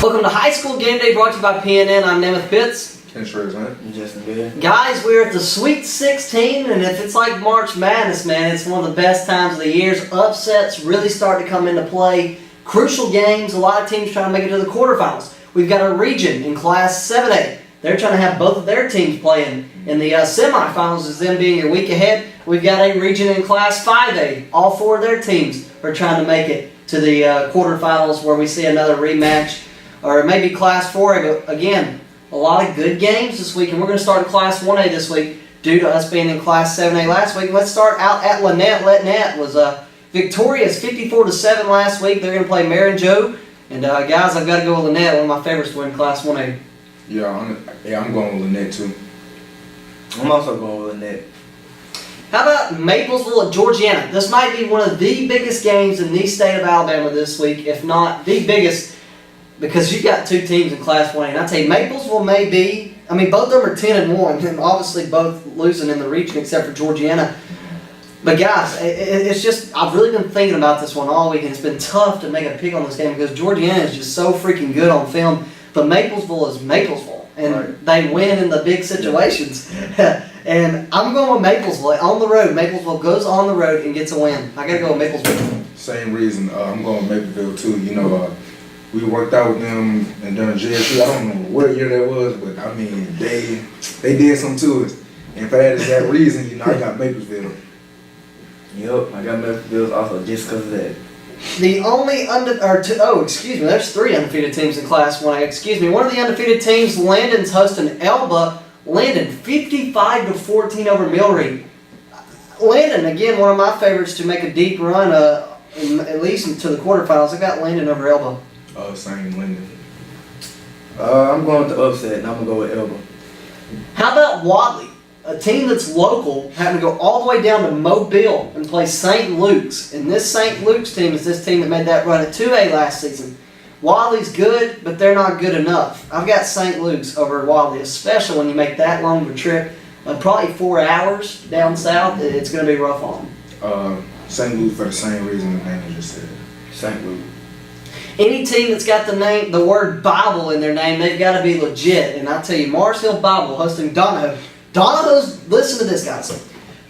Welcome to High School Game Day, brought to you by PNN. I'm Nemeth Pitts. And Justin Good. Guys, we're at the Sweet 16, and if it's like March Madness, man, it's one of the best times of the year. Upsets really start to come into play. Crucial games, a lot of teams trying to make it to the quarterfinals. We've got a region in Class 7A. They're trying to have both of their teams playing in the semifinals, as them being a week ahead. We've got a region in Class 5A. All four of their teams are trying to make it to the quarterfinals, where we see another rematch. Or maybe Class 4A, but again, a lot of good games this week, and we're going to start in Class 1A this week due to us being in Class 7A last week. Let's start out at Lynette. Lynette was victorious 54-7 last week. They're going to play Mary and Joe, and guys, I've got to go with Lynette, one of my favorites to win Class 1A. Yeah, I'm going with Lynette too. I'm also going with Lynette. How about Maplesville at Georgiana? This might be one of the biggest games in the state of Alabama this week, if not the biggest, because you've got two teams in Class 1A. And I tell you, Maplesville may be, both of them are 10-1, and obviously both losing in the region except for Georgiana. But guys, it's just, I've really been thinking about this one all week, and it's been tough to make a pick on this game because Georgiana is just so freaking good on film. But Maplesville is Maplesville, and they win in the big situations. And I'm going with Maplesville on the road. Maplesville goes on the road and gets a win. I got to go with Maplesville. Same reason. I'm going with Maplesville too. You know, we worked out with them and during JSU. I don't know what year that was, but they did something to us. And for that reason, I got Maplesville. Yep, I got Maplesville also just because of that. The only there's three undefeated teams in Class 1A. One of the undefeated teams, Landon's hosting Elba. Landon 55-14 over Millreed. Landon, again, one of my favorites to make a deep run, at least into the quarterfinals. I got Landon over Elba. Same Landon. I'm going with the upset, and I'm going to go with Elba. How about Wadley? A team that's local, having to go all the way down to Mobile and play St. Luke's. And this St. Luke's team is this team that made that run at 2A last season. Wadley's good, but they're not good enough. I've got St. Luke's over Wadley, especially when you make that long of a trip. Probably 4 hours down south. It's going to be rough on them. St. Luke for the same reason the name just said. St. Luke. Any team that's got the word Bible in their name, they've got to be legit. And I tell you, Mars Hill Bible hosting Donahoe. Listen to this, guys.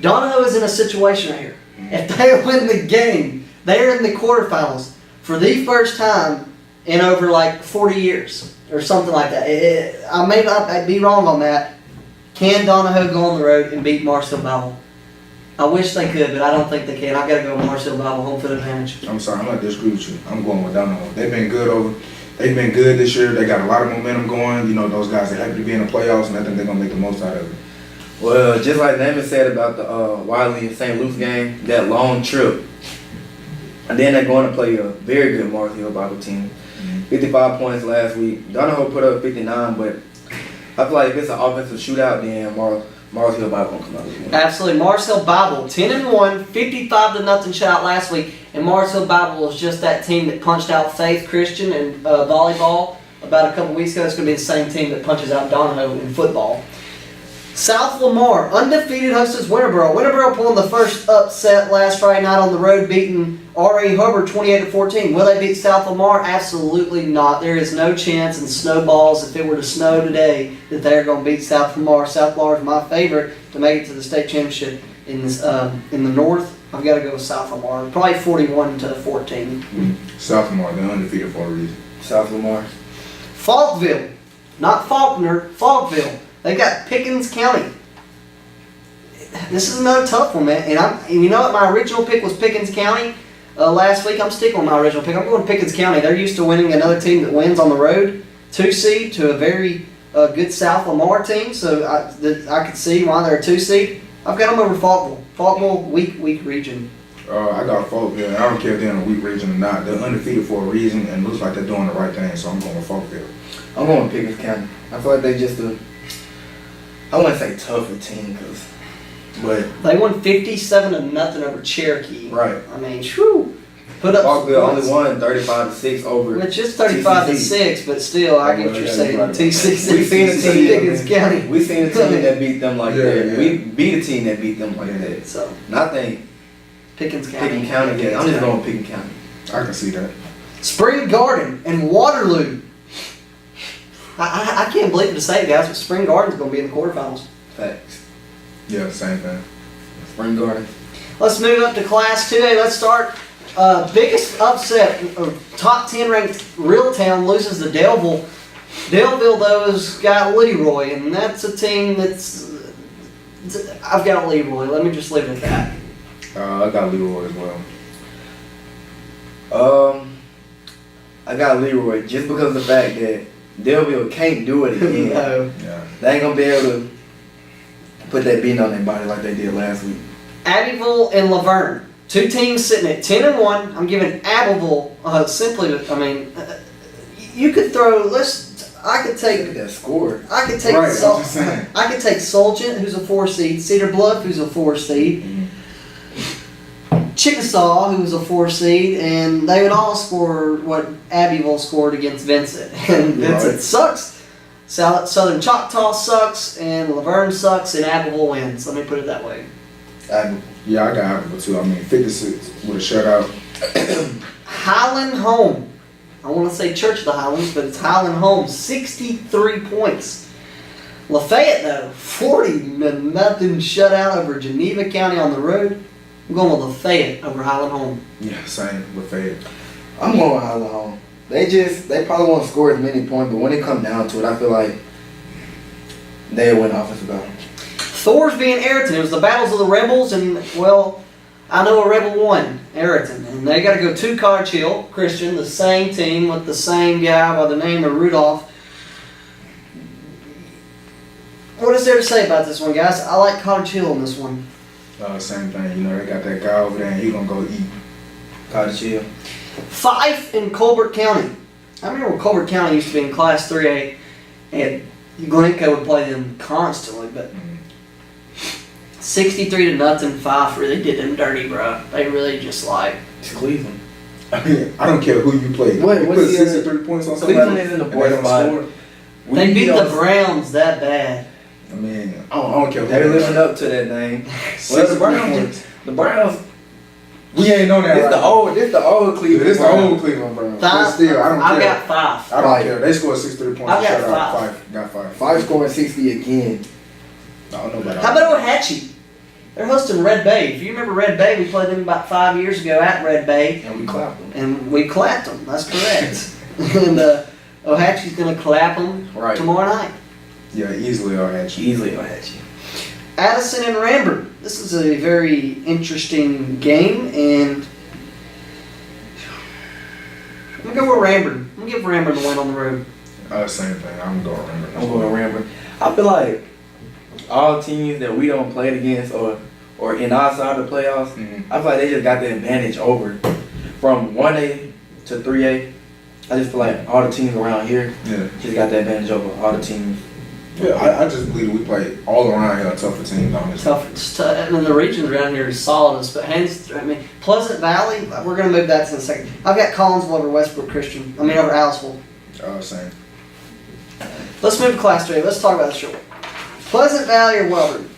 Donahoe is in a situation right here. If they win the game, they're in the quarterfinals for the first time in over 40 years or something like that. I may not be wrong on that. Can Donahoe go on the road and beat Mars Hill Bible? I wish they could, but I don't think they can. I've got to go with Mars Hill Bible, home field advantage. I'm sorry, I'm going to disagree with you. I'm going with Donahoe. They've been good this year. They got a lot of momentum going. Those guys are happy to be in the playoffs, and I think they're going to make the most out of it. Well, just like Naaman said about the Wiley and St. Luke's game, that long trip. And then they're going to play a very good Mars Hill Bible team. 55 points last week. Donahoe put up 59, but I feel like if it's an offensive shootout, then Mars Hill Bible won't come out with a win. Absolutely. Mars Hill Bible, 10-1, 55-0 shutout last week. And Mars Hill Bible is just that team that punched out Faith Christian in volleyball about a couple weeks ago. It's going to be the same team that punches out Donahoe in football. South Lamar, undefeated, hosts Winterboro. Winterboro pulling the first upset last Friday night on the road, beating R.A. Hubbard 28-14. Will they beat South Lamar? Absolutely not. There is no chance in snowballs, if it were to snow today, that they're going to beat South Lamar. South Lamar is my favorite to make it to the state championship in the north. I've got to go with South Lamar. Probably 41-14. South Lamar, they're undefeated for a reason. South Lamar. Falkville, not Faulkner, Falkville. They got Pickens County. This is another tough one, man. And you know what? My original pick was Pickens County last week. I'm sticking with my original pick. I'm going Pickens County. They're used to winning another team that wins on the road. 2 seed to a very good South Lamar team. So I could see why they're a 2 seed. I've got them over Falkville. Falkville, weak region. I got Falkville. I don't care if they're in a weak region or not. They're undefeated for a reason, and it looks like they're doing the right thing. So I'm going with Falkville. I'm going with Pickens County. I feel like they just I wouldn't say tougher team, but they won 57-0 over Cherokee. Right. Put up. Falkville only won 35-6 over. Which is 35-6, but still, I get what you're saying. TCC. We've seen a team Pickens County. We've seen a team that beat them like that. We beat a team that beat them like that. So, nothing. Pickens County. Pickens County. Yeah, I'm just going Pickens County. I can see that. Spring Garden and Waterloo. I can't believe to say it, guys, but Spring Garden's going to be in the quarterfinals. Facts. Yeah, same thing. Spring Garden. Let's move up to Class 2A. Let's start. Biggest upset, top 10 ranked Reeltown loses to Delville. Delville, though, has got Leroy, and that's a team that's. I've got Leroy. Let me just leave it at that. I got Leroy as well. I got Leroy just because of the fact that Delville can't do it again. No. Yeah. They ain't gonna be able to put that beating on their body like they did last week. Abbeville and Laverne. Two teams sitting at 10-1. I'm giving Abbeville simply. I mean, you could throw. I could take. Look at that score. I could take. Right, I'm just saying. I could take Solgent, who's a 4 seed. Cedar Bluff, who's a 4 seed. Mhm. Chickasaw, who was a 4 seed, and they would all score what Abbeville scored against Vincent. And Vincent Right. sucks. Southern Choctaw sucks, and Laverne sucks, and Abbeville wins. Let me put it that way. Yeah, I got Abbeville too. I mean, 56 with a shutout. Highland Home. I want to say Church of the Highlands, but it's Highland Home. 63 points. Lafayette, though, 40-0 shutout over Geneva County on the road. I'm going with Lafayette over Highland Home. Yeah, same with Fayette. I'm going with Highland Home. They probably won't score as many points, but when it comes down to it, I feel like they win offensive battle. Thorsby and Ayrton. It was the battles of the Rebels, and, well, I know a Rebel won, Ayrton. And they got to go to Cottage Hill Christian, the same team with the same guy by the name of Rudolph. What is there to say about this one, guys? I like Cottage Hill in this one. Same thing. You know, they got that guy over there, and he gonna go eat. Cottage Hill. Fife in Colbert County. I remember when Colbert County used to be in Class 3A, and Glencoe would play them constantly, but 63-0 Fife really did them dirty, bro. They really just like. It's Cleveland. I mean, I don't care who you play. Wait, you what's put the 63 points on somebody. Cleveland is in the and board they don't spot. score. They beat the Browns that bad. I mean, I don't care. They're living up to that name. Well, the 63 Browns. points. The Browns. We ain't on that. This right the now. old. This the old Cleveland. This the Browns. old Cleveland Browns. But Five. still, I don't I've care. got Fife. I don't Five. care. They scored 63 points. I've got Shut out. five. Got five. Five scoring 60 again. I don't know about How about Ohatchee? They're hosting Red Bay. If you remember Red Bay, we played them about 5 years ago at Red Bay, And we clapped them. and we clapped them. That's correct. And Ohatchee's going to clap them Right. tomorrow night. Yeah, easily Ohatchee. Easily on that shit. Addison and Rambert. This is a very interesting game, and I'm going to go with Rambert. I'm going to give Rambert the win on the road. Same thing. I'm going to remember. I'm going to Rambert. I feel like all teams that we don't play against or in our side of the playoffs, Mhm. I feel like they just got the advantage over from 1A to 3A. I just feel like all the teams around here Yeah. just got the advantage over all the teams. Yeah, I just believe we play all around here tougher teams, honestly. Tough. And then the region around here is solid. But Pleasant Valley, we're going to move that to the second. I've got Collinsville over Westbrook Christian. Over Aliceville. Same. Let's move to Class 3. Let's talk about the short. Pleasant Valley or Wellborn?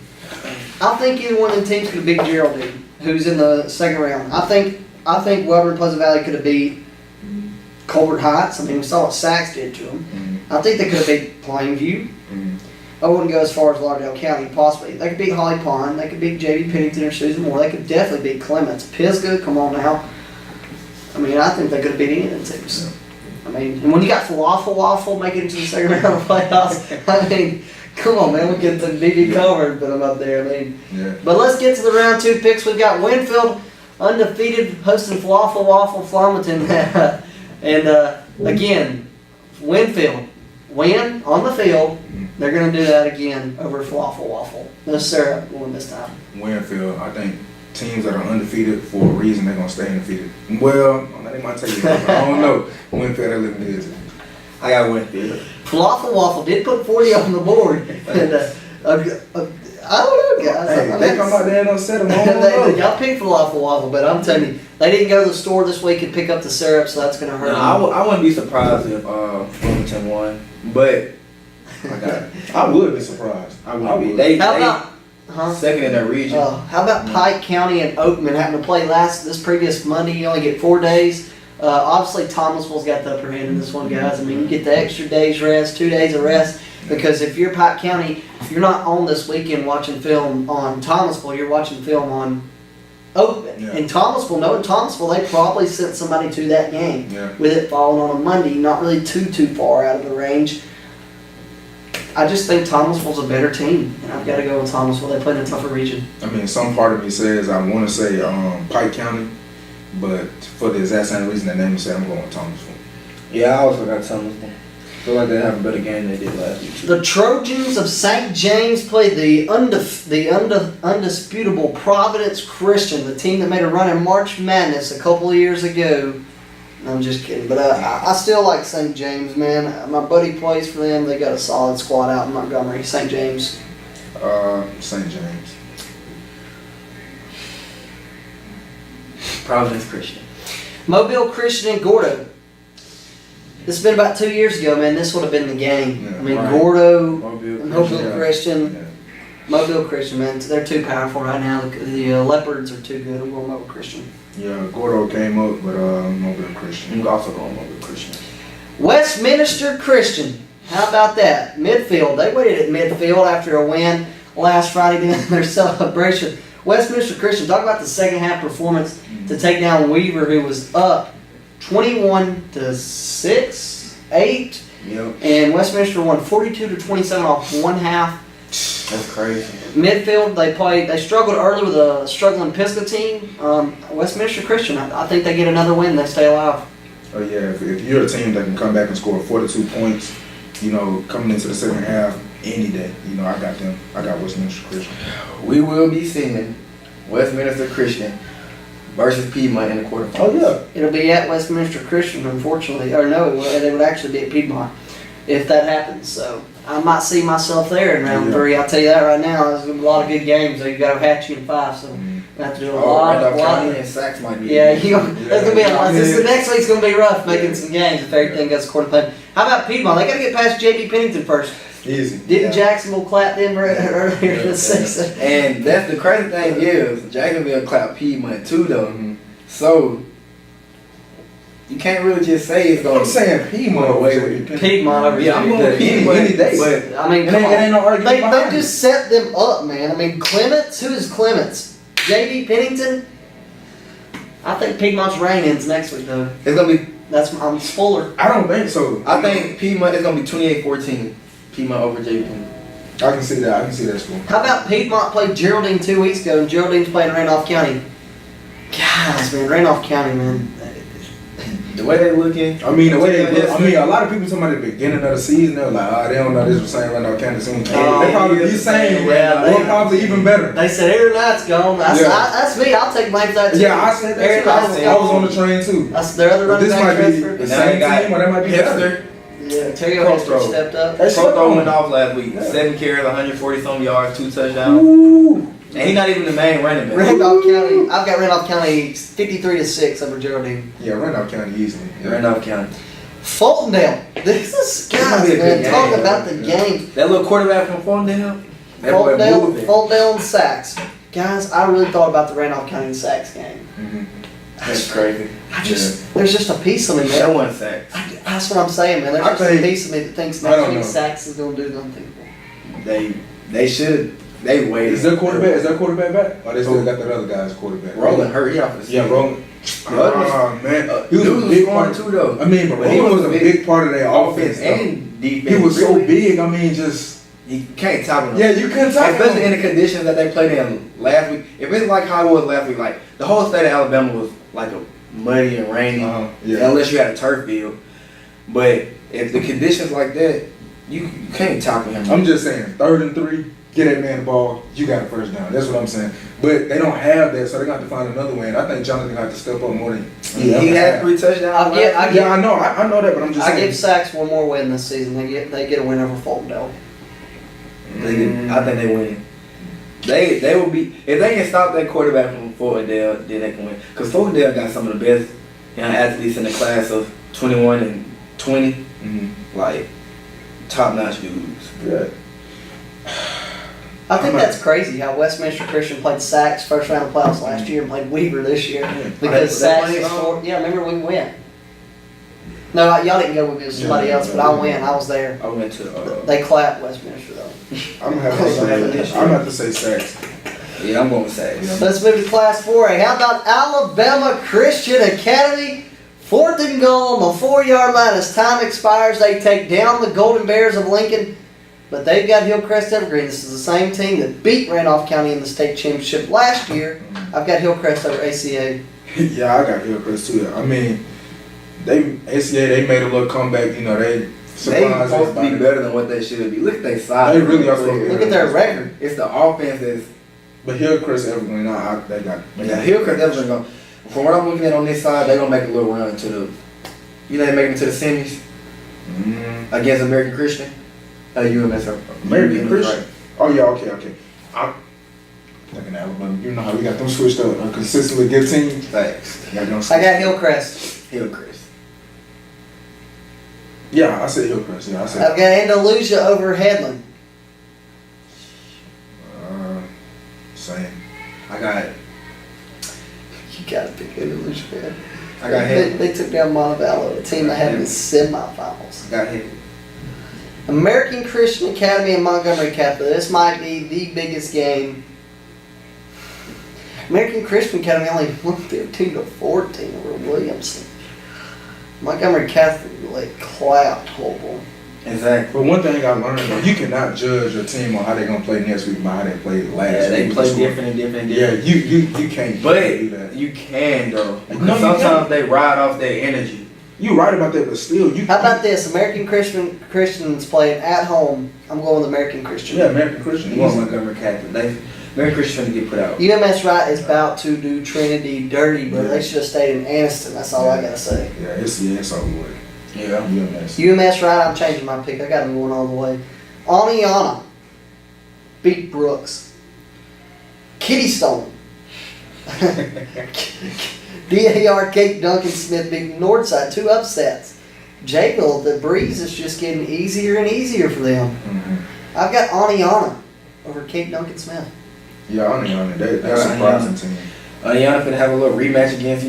I think either one of the teams could have beat Geraldine, who's in the second round. I think Wellborn and Pleasant Valley could have beat Colbert Heights. I mean, we saw what Sachs did to them. Mm-hmm. I think they could have beat Plainview. Mm-hmm. I wouldn't go as far as Lauderdale County, possibly. They could beat Holly Pond. They could beat J.B. Pennington or Susan Moore. They could definitely beat Clements. Pisgah, come on now. I mean, I think they could have beat any of the teams. I mean, and when you got Falafel Waffle making it to the second round of the playoffs, I mean, come on, man. We'll get the BB covered, but I'm up there. I mean, Yeah. but let's get to the round 2 picks. We've got Winfield undefeated hosting Falafel Waffle Flumerton. And again, Winfield win on the field. They're going to do that again over Falafel Waffle. No syrup win this time. Winfield, I think teams that are undefeated for a reason, they're going to stay undefeated. Well, they might take it. I don't know. Winfield, they're living this. I got Winfield. Falafel Waffle did put 40 on the board. And I don't know, guys. Hey, they come out there and upset them. I don't know. Y'all picked Falafel Waffle, but I'm telling you, they didn't go to the store this week and pick up the syrup, so that's going to hurt No, them. I wouldn't be surprised if Wilmington won, but I would be surprised. I wouldn't be. They How about second in their region. how about Pike County and Oakman having to play this previous Monday? You only get 4 days. Obviously, Thomasville's got the upper hand in this one, guys. I mean, you get the extra day's rest, 2 days of rest, because if you're Pike County, you're not on this weekend watching film on Thomasville, you're watching film on Open. Yeah. In Thomasville, knowing Thomasville, they probably sent somebody to that game Yeah. with it falling on a Monday, not really too far out of the range. I just think Thomasville's a better team, and I've got to go with Thomasville. They play in a tougher region. I mean, some part of me says I want to say Pike County, but for the exact same reason that name said, I'm going with Thomasville. Yeah, I also got Thomasville. Feel like they have a better game than they did last week. The Trojans of St. James played the undisputable Providence Christian, the team that made a run in March Madness a couple of years ago. I'm just kidding, but I still like St. James, man. My buddy plays for them. They got a solid squad out in Montgomery. St. James. St. James. Providence Christian. Mobile Christian and Gordo. This has been about 2 years ago, man. This would have been the game. Yeah, I mean, right. Gordo, Mobile Mobile Yeah. Christian. Yeah. Mobile Christian, man. They're too powerful right now. The Leopards are too good. I'm going Mobile Christian. Yeah, Gordo came up, but Mobile Christian. I'm also going Mobile Christian. Westminster Christian. How about that? Midfield. They waited at midfield after a win last Friday during their celebration. Westminster Christian, talk about the second half performance to take down Weaver, who was up 21-6, 8. Yep. And Westminster won 42-27 off one half. That's crazy. Midfield, they struggled early with a struggling Pisgah team. Westminster Christian, I think they get another win. They stay alive. Oh yeah, if you're a team that can come back and score 42 points, coming into the second half any day, I got them. I got Westminster Christian. We will be seeing Westminster Christian versus Piedmont in the quarterfinals. Oh yeah. It'll be at Westminster Christian, unfortunately. Or no, it would actually be at Piedmont if that happens. So I might see myself there in round 3. I'll tell you that right now. There's going to be a lot of good games. You've got Hatchie and 5, so we have to do a lot. County and Sachs might be. Yeah, there's going to be a lot. Yeah. The next week's going to be rough making some games if everything goes according to plan. How about Piedmont? They got to get past J.B. Pennington first. Easy. Didn't Jacksonville clap them earlier in the season? And that's the crazy thing is Jacksonville clapped Piedmont too though. Mhm. So you can't really just say it's going I'm saying Piedmont away with Piedmont over Yeah, I'm going with Piedmont any day. but I mean, It come on. ain't no argument They behind just set them up, man. I mean, Clements, who is Clements? J.B. Pennington? I think Piedmont's reign ends next week, though. it's gonna be. I'm spoiler. I don't think so. I think Piedmont is gonna be 28-14. Piedmont over JP. I can see that. I can see that score. How about Piedmont played Geraldine 2 weeks ago, and Geraldine's playing Randolph County? Guys, man, Randolph County, man. The way they looking. I mean, the way they look, a lot of people talking about the beginning of the season, they're like, they don't know this was saying Randolph County team. Oh, They probably be saying, yeah, or probably even better. They said Aaron Knight's gone. That's me. I'll take blame for that, too. Yeah, I said Aaron that Knight's too. I was gone. on the train too. That's their other But running this back might be transfer. the same team, or that might be better. Hipster. Yeah, Terrio Pro Hipster throw. stepped up. They Pro throw slept went on. off last week. Yeah. 7 carries, 140 some yards, 2 touchdowns. Ooh. And he's not even the main running back. Randolph County. I've got Randolph County 53-6 over Geraldine. Yeah, Randolph County easily. Yeah. Randolph County. Fultondale. This is might guys, be a man. good Talk game. about the game. That little quarterback from Fultondale. That boy moving. Fultondale and Sachs. Guys, I really thought about the Randolph County and Sachs game. Mhm. That's crazy. There's just a piece of me, That man. one Sachs. That's what I'm saying, man. There's I just a think- piece of me that thinks I next don't week know. Sachs is going to do something. They should. They waited. Is their quarterback back? Or they still got that other guy's quarterback? Roland hurt. He off the Yeah, Roland. Oh man, he was a Dude big scoring part too though. I mean, but But he Roland was was a big part of their offense. though. and defense. He was so Really, big. I mean, just You can't tackle him. yeah, you couldn't talk Especially him. in the conditions that they played in last week. If it's like how it was last week, like the whole state of Alabama was like a muddy and rainy, Yeah. unless you had a turf field. But if the conditions like that, you can't tackle him. I'm just saying, 3rd and 3, get that man the ball. You got a first down. That's what I'm saying. But they don't have that, so they're going to have to find another way. And I think Jonathan got to step up more than he had 3 touchdowns. Yeah, I Yeah, I know. I know that, but I'm just I saying. give Sachs one more win this season. They get a win over Fultondale. I think they win. They will be if they can stop that quarterback from Fultondale, then they can win. Because Fultondale got some of the best athletes in the class of 21 and 20, like top notch dudes. Yeah. I think that's crazy how Westminster Christian played Sachs first round of playoffs last year and played Weaver this year because They Sachs played, is remember we went. No, y'all didn't go with me. It was somebody else, but I went. I was there. I went to. They clapped Westminster though. I'm gonna have to say Saxon. Yeah, I'm going with Sags. Yeah. Let's move to Class 4A. How about Alabama Christian Academy? 4th and goal on the 4-yard line as time expires. They take down the Golden Bears of Lincoln, but they've got Hillcrest Evergreen. This is the same team that beat Randolph County in the state championship last year. I've got Hillcrest over ACA. Yeah, I got Hillcrest too. I mean, they made a little comeback. You know, they surprised supposed to be everybody. better than what they should be. Look at their side. They really are supposed to be. Look at their record. It's the offense that's. But Hillcrest Evergreen, they got. Yeah, Hillcrest Evergreen going. From what I'm looking at on this side, they're gonna make a little run to the. You know, they make it to the semis against American Christian. UMS. American Christian. Right. Oh yeah, okay. I'm thinking Alabama. You know how we got them switched up. A consistently good team. Thanks. I got Hillcrest. Hillcrest. Yeah, I said Hillcrest. Yeah, I said. I've got Andalusia over Headland. Same. I got it. You gotta pick Andalusia, man. I got Headland. They took down Montevallo, a team that had in the semifinals. I got Headland. American Christian Academy and Montgomery Catholic. This might be the biggest game. American Christian Academy only won 15-14 over Williamson. Montgomery Catholic like clapped Holborn. Exactly. But one thing I learned, though, you cannot judge a team on how they're gonna play next week by how they played last week. Yeah, they play different. Yeah, you can't. But do that. you can though. No, Because you sometimes can't. they ride off their energy. You right about that, but still, you. How about this? American Christians playing at home. I'm going with American Christian. Yeah, American Christian. You want Montgomery Catholic. American Christian to get put out. UMS Wright is about to do Trinity dirty, bro. They should have stayed in Anniston. That's all I gotta say. Yeah, it's over with. Yeah. UMS. UMS Wright, I'm changing my pick. I got them going all the way. Aniana beat Brooks. Kitty Stone. DAR Kate Duncan Smith beat Northside. 2 upsets. Jayville, the breeze is just getting easier and easier for them. Mm-hmm. I've got Aniana over Kate Duncan Smith. Yeah, I know. They're surprising team. Y'all finna have a little rematch against,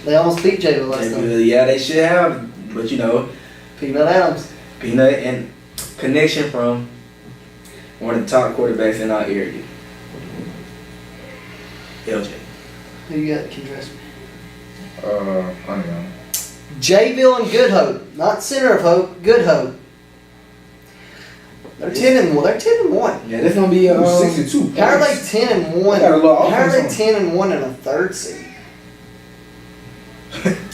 They almost beat Jayville last time. Yeah, they should have. But Peanut Adams. Peanut and connection from one of the top quarterbacks in our area. LJ. Who you got, Kendra? I don't know. Jayville and Good Hope. Not Center of Hope, Good Hope. They're 10-1. They're 10-1. Yeah, this gonna be 62 points. How are they 10-1? They got a little How are they offense 10-1 in a 3rd seed?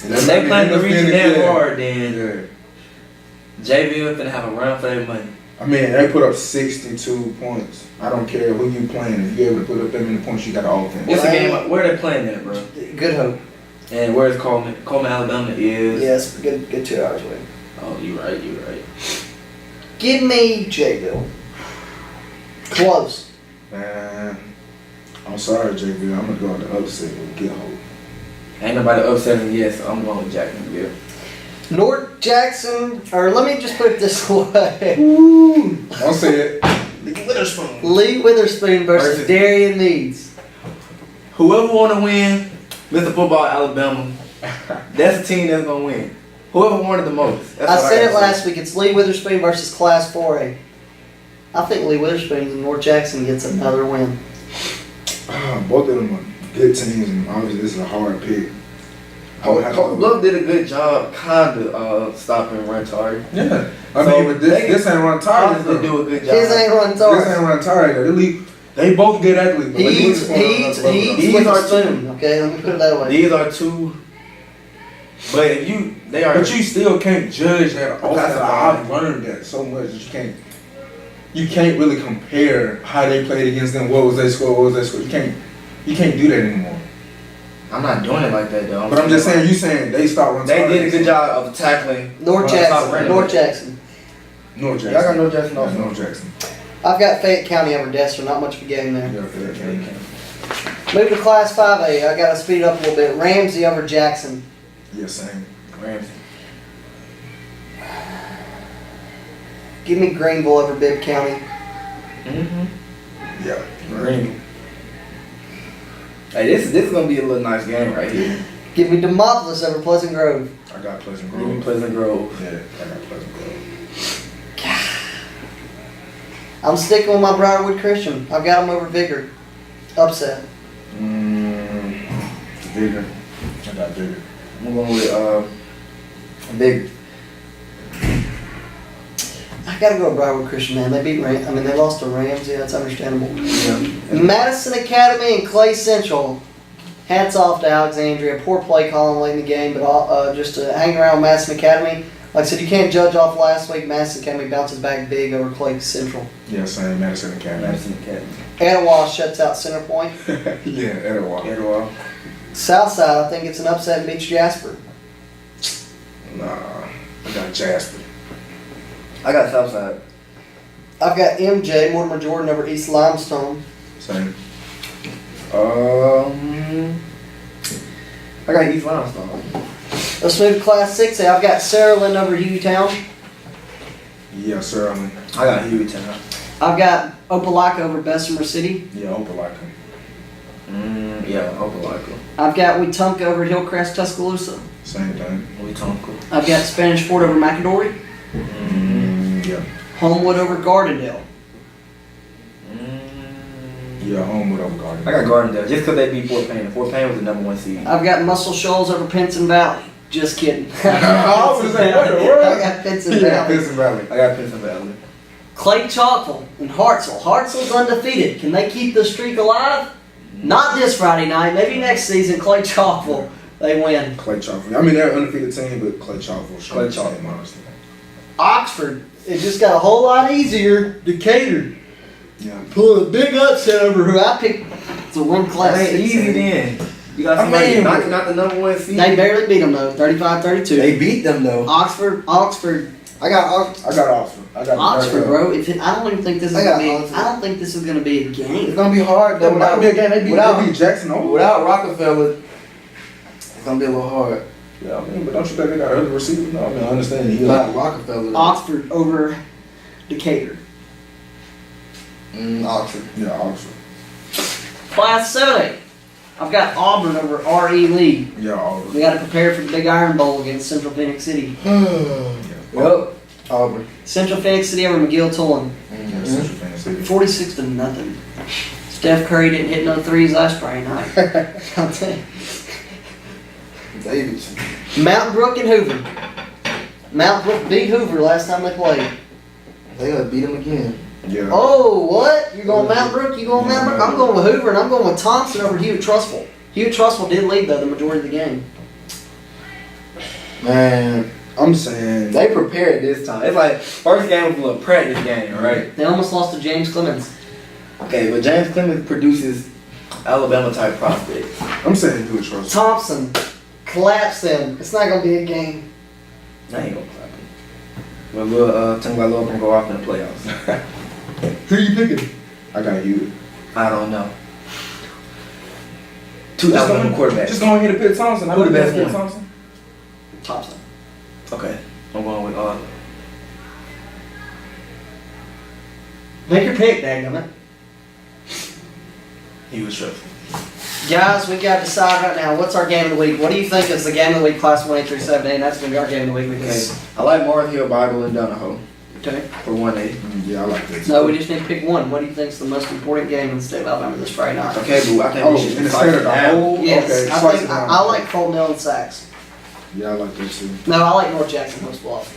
If they plan to reach that hard, then Yeah. JV finna have a run for their money. I mean, they put up 62 points. I don't care who you playing. If you're able to put up that many points, you got an offense. What's the game? Where they playing at, bro? Good Hope. And where's Coleman? Coleman, Alabama is. Yes, good 2 hours away. Oh, you right. Give me Jayville. Close. Man, I'm sorry, JV. I'm gonna go on the upset with Get Hope. Ain't nobody upsetting yet, so I'm going with Jacksonville. North Jackson, or let me just put it this way. Don't say it. Witherspoon. Lee Witherspoon versus Darian Needs. Whoever want to win, Mr. Football Alabama, that's the team that's gonna win. Whoever wanted the most. That's I what said it gotta last week. It's Lee Witherspoon versus Class 4A. I think Lee Witherspoon and North Jackson gets another win. Both of them are good teams, and obviously this is a hard pick. Coach Love did a good job, stopping run target. Yeah, I So mean, but this ain't run target. They do a good job. His ain't run This ain't target. run target. They both good athletes. But He eats These with a are spoon. Okay, let me put it that way. These are two. But if they are. But you still can't judge that. Okay, Offense. I've learned that so much that you can't really compare how they played against them. What was their score? You can't do that anymore. I'm not doing it like that though. But I'm just saying, you saying they stopped running. They did a good job of tackling. North Jackson. North Jackson. Jackson. Y'all got North Jackson Yeah, also. North Jackson. I've got Fayette County over Dexter. Not much of a game there. Yeah, okay. Move to Class 5A. I got to speed up a little bit. Ramsey over Jackson. Yeah, same. Ramsey. Give me Greenville over Bibb County. Yeah. Green. Hey, this is gonna be a little nice game right here. Give me Demopolis over Pleasant Grove. I I got Pleasant Give me Grove. Pleasant Grove. Yeah, I got Pleasant Grove. I'm sticking with my Briarwood Christian. I've got them over Vigor. Upset. Vigor. I got Vigor. I'm going with Big. I gotta go with Briarwood Christian, man. They beat Rams. I mean, they lost to Rams. Yeah, that's understandable. Yeah. Madison Academy and Clay Central. Hats off to Alexandria. Poor play calling late in the game, but just to hang around Madison Academy. Like I said, you can't judge off last week. Madison Academy bounces back big over Clay Central. Yeah, same. Madison Academy. Madison Academy. Etowah shuts out Center Point. Yeah, Etowah. Etowah. Southside, I think it's an upset and beats Jasper. Nah, I got Jasper. I got Southside. I've got MJ, Mortimer Jordan over East Limestone. Same. I got East Limestone. Let's move to Class 6A. I've got Saraland over Hueytown. Yeah, Sterling. I got Hueytown. I've got Opelika over Bessemer City. Yeah, Opelika. Yeah, Opelika. I've got Wetumpka over Hillcrest, Tuscaloosa. Same thing. Wetumpka. I've got Spanish Fort over McAdory. Yeah. Homewood over Gardendale. Yeah, Homewood over Garden. I got Gardendale just because they beat Fort Payne. Fort Payne was the #1 seed. I've got Muscle Shoals over Pinson Valley. Just kidding. I was like, what the world? I got Pinson Yeah, Valley. Pinson Valley. I got Pinson Valley. Clay Chalkville and Hartselle. Hartselle's undefeated. Can they keep the streak alive? Not this Friday night. Maybe next season. Clay Chalkville. They win. Clay Chalkville. I mean, they're an undefeated team, but Clay Chalkville. Clay Chalkville. Honestly. Oxford. It just got a whole lot easier. Decatur. Yeah. Pulling a big upset over who I picked to win Class That ain't 6. easy then. You got I somebody mean, knocking out the #1 seed. They barely beat them though. 35-32. They beat them though. Oxford. I got Oxford. I got Oxford, bro. I don't even think this is I gonna got be. Oxford. I don't think this is gonna be a It's game. gonna be hard though. That might be a game. They beat Jackson Hole. Without Rockefeller, it's gonna be a little hard. Yeah, I mean, but don't you think they got other receivers? No, I mean, I understand he Without Rockefeller. Oxford over Decatur. Oxford. Yeah, Oxford. Class 7A. I've got Auburn over R.E. Lee. Yeah, Auburn. We got to prepare for the Big Iron Bowl against Central Phoenix City. Well, Auburn. Central Phoenix City over McGill Tulane. Yeah, Central Phoenix City. 46-0. Steph Curry didn't hit no threes last Friday night. I'll tell you. Davidson. Mountain Brook and Hoover. Mountain Brook beat Hoover last time they played. They gotta beat them again. Yeah. Oh, what? You're going Mountain Brook? You going Mountain Brook? I'm going with Hoover, and I'm going with Thompson over Hewitt-Trussville. Hewitt-Trussville did lead, though, the majority of the game. Man, I'm saying they prepared this time. It's like first game was a little practice game, right? They almost lost to James Clemens. Okay, but James Clemens produces Alabama type prospects. I'm saying who is trust. Thompson, collapse them. It's not going to be a game. That ain't gonna happen. But we'll talk about Lord gonna go off in the playoffs. Who you picking? I got you. I don't know. 2000 quarterbacks. Just going here to pick Thompson. Who the best pick one? Thompson. Thompson. Okay, I'm going with Make your pick, dadgummit. he was sure. Guys, we got to decide right now. What's our game of the week? What do you think is the game of the week, Class 1A through 7A? And that's going to be our game of the week. Okay, Because, I like Morris Hill, Bible, and Donahoe okay. for 1A. Yeah, I like this. No, we just need to pick one. What do you think is the most important game in the state of Alabama this Friday night? Okay, but I think Oh, we should in the slice state it of the down. whole. Yes, Okay, I slice it think down. I like Fulton Mill and Sachs. Yeah, I like that too. No, I like North Jackson Post Bluff.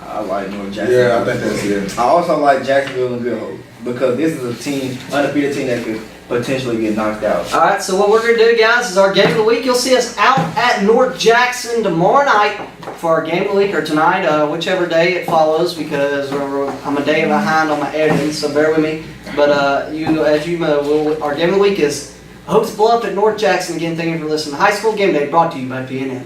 I like North Jackson. Yeah, I think that's it. I also like Jacksonville and Good Hope because this is a team, undefeated team that could potentially get knocked out. All right, so what we're going to do, guys, is our game of the week. You'll see us out at North Jackson tomorrow night for our game of the week, or tonight, whichever day it follows, because I'm a day behind on my editing, so bear with me. But as you know, our game of the week is Hopes Bluff at North Jackson. Again, thank you for listening to High School Game Day, brought to you by PNN.